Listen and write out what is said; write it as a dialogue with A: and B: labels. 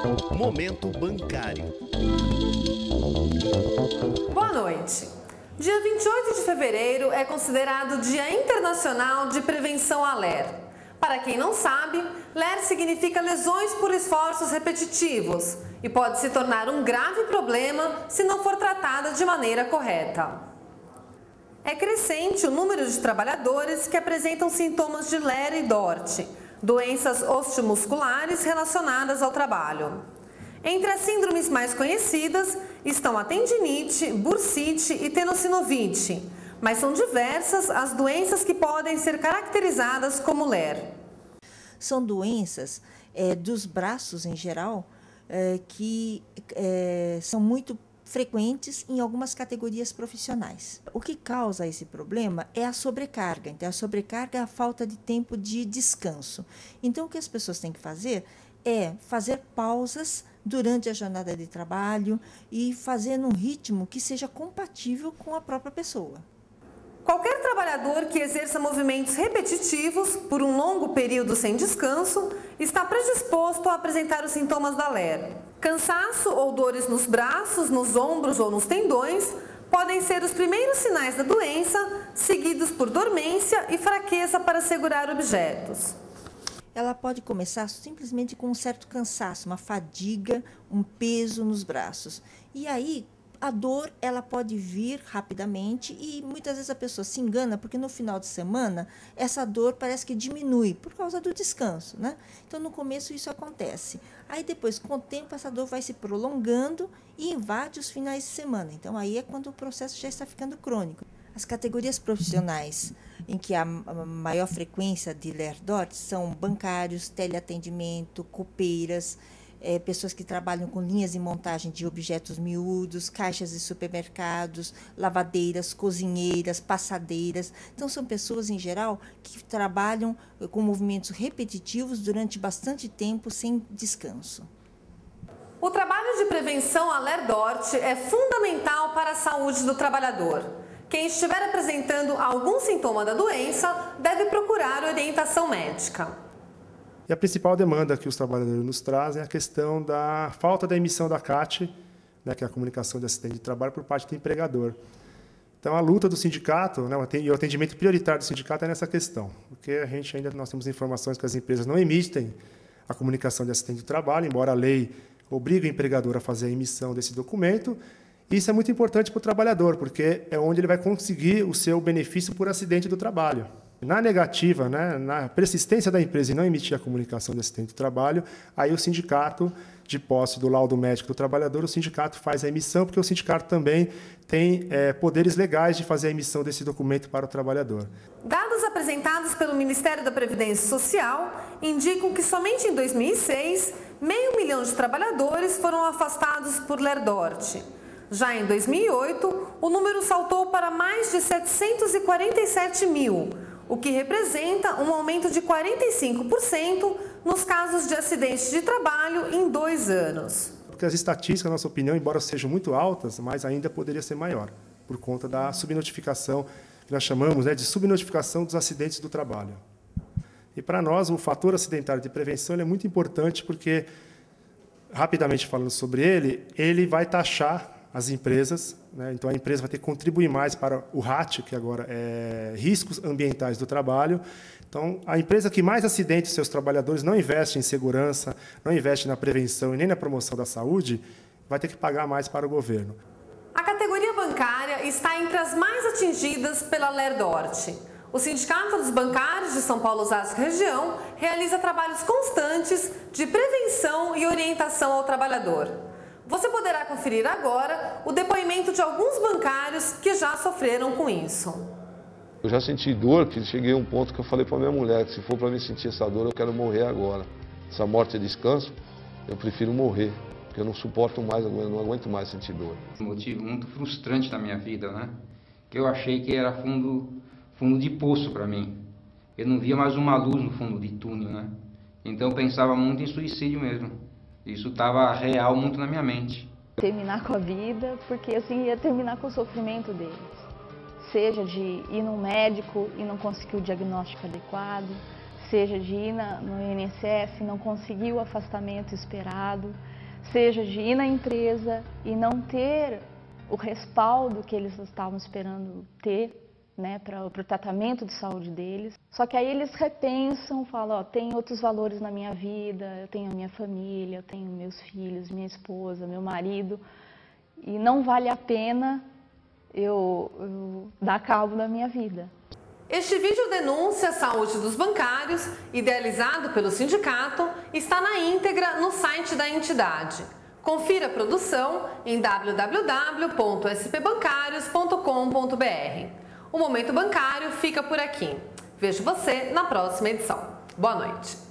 A: Momento Bancário.
B: Boa noite. Dia 28 de fevereiro é considerado Dia Internacional de Prevenção à LER. Para quem não sabe, LER significa lesões por esforços repetitivos e pode se tornar um grave problema se não for tratada de maneira correta. É crescente o número de trabalhadores que apresentam sintomas de LER e DORT, doenças osteomusculares relacionadas ao trabalho. Entre as síndromes mais conhecidas estão a tendinite, bursite e tenossinovite, mas são diversas as doenças que podem ser caracterizadas como LER.
C: São doenças dos braços em geral que são muito frequentes em algumas categorias profissionais. O que causa esse problema é a sobrecarga. Então, a sobrecarga é a falta de tempo de descanso. Então, o que as pessoas têm que fazer é fazer pausas durante a jornada de trabalho e fazer num ritmo que seja compatível com a própria pessoa.
B: Qualquer trabalhador que exerça movimentos repetitivos por um longo período sem descanso está predisposto a apresentar os sintomas da LER. Cansaço ou dores nos braços, nos ombros ou nos tendões podem ser os primeiros sinais da doença, seguidos por dormência e fraqueza para segurar objetos.
C: Ela pode começar simplesmente com um certo cansaço, uma fadiga, um peso nos braços. E aí, a dor ela pode vir rapidamente e muitas vezes a pessoa se engana porque no final de semana essa dor parece que diminui por causa do descanso, né? Então, no começo isso acontece. Aí depois, com o tempo, essa dor vai se prolongando e invade os finais de semana. Então, aí é quando o processo já está ficando crônico. As categorias profissionais em que há maior frequência de LER-DORT são bancários, teleatendimento, copeiras, pessoas que trabalham com linhas de montagem de objetos miúdos, caixas de supermercados, lavadeiras, cozinheiras, passadeiras. Então, são pessoas, em geral, que trabalham com movimentos repetitivos durante bastante tempo sem descanso.
B: O trabalho de prevenção à LER-DORT é fundamental para a saúde do trabalhador. Quem estiver apresentando algum sintoma da doença deve procurar orientação médica.
D: E a principal demanda que os trabalhadores nos trazem é a questão da falta da emissão da CAT, né, que é a comunicação de acidente de trabalho, por parte do empregador. Então, a luta do sindicato, né, e o atendimento prioritário do sindicato é nessa questão, porque nós temos informações que as empresas não emitem a comunicação de acidente de trabalho, embora a lei obrigue o empregador a fazer a emissão desse documento. Isso é muito importante para o trabalhador, porque é onde ele vai conseguir o seu benefício por acidente do trabalho. Na negativa, né, na persistência da empresa em não emitir a comunicação de acidente do trabalho, aí o sindicato, de posse do laudo médico do trabalhador, o sindicato faz a emissão, porque o sindicato também tem poderes legais de fazer a emissão desse documento para o trabalhador.
B: Dados apresentados pelo Ministério da Previdência Social indicam que somente em 2006, 500 mil de trabalhadores foram afastados por LER-DORT. Já em 2008, o número saltou para mais de 747 mil, o que representa um aumento de 45% nos casos de acidentes de trabalho em 2 anos.
D: Porque as estatísticas, na nossa opinião, embora sejam muito altas, mas ainda poderia ser maior, por conta da subnotificação, que nós chamamos, né, de subnotificação dos acidentes do trabalho. E para nós, o fator acidentário de prevenção ele é muito importante porque, rapidamente falando sobre ele vai taxar as empresas, né? Então a empresa vai ter que contribuir mais para o RAT, que agora é riscos ambientais do trabalho. Então, a empresa que mais acidente seus trabalhadores não investe em segurança, não investe na prevenção e nem na promoção da saúde, vai ter que pagar mais para o governo.
B: A categoria bancária está entre as mais atingidas pela LER-DORT. O Sindicato dos Bancários de São Paulo Osasco Região realiza trabalhos constantes de prevenção e orientação ao trabalhador. Você poderá conferir agora o depoimento de alguns bancários que já sofreram com isso.
E: Eu já senti dor, que cheguei a um ponto que eu falei para minha mulher que se for para mim sentir essa dor, eu quero morrer agora. Essa morte é descanso, eu prefiro morrer, porque eu não suporto mais, eu não aguento mais sentir dor.
F: Um motivo muito frustrante na minha vida, né? Que eu achei que era fundo de poço para mim. Eu não via mais uma luz no fundo de túnel, né? Então eu pensava muito em suicídio mesmo. Isso estava real muito na minha mente.
G: Terminar com a vida, porque assim ia terminar com o sofrimento deles. Seja de ir no médico e não conseguir o diagnóstico adequado, seja de ir no INSS e não conseguir o afastamento esperado, seja de ir na empresa e não ter o respaldo que eles estavam esperando ter, né, para o tratamento de saúde deles. Só que aí eles repensam, falam, ó, tem outros valores na minha vida, eu tenho a minha família, eu tenho meus filhos, minha esposa, meu marido, e não vale a pena eu dar cabo da minha vida.
B: Este vídeo denúncia a saúde dos bancários, idealizado pelo sindicato, está na íntegra no site da entidade. Confira a produção em www.spbancarios.com.br. O Momento Bancário fica por aqui. Vejo você na próxima edição. Boa noite.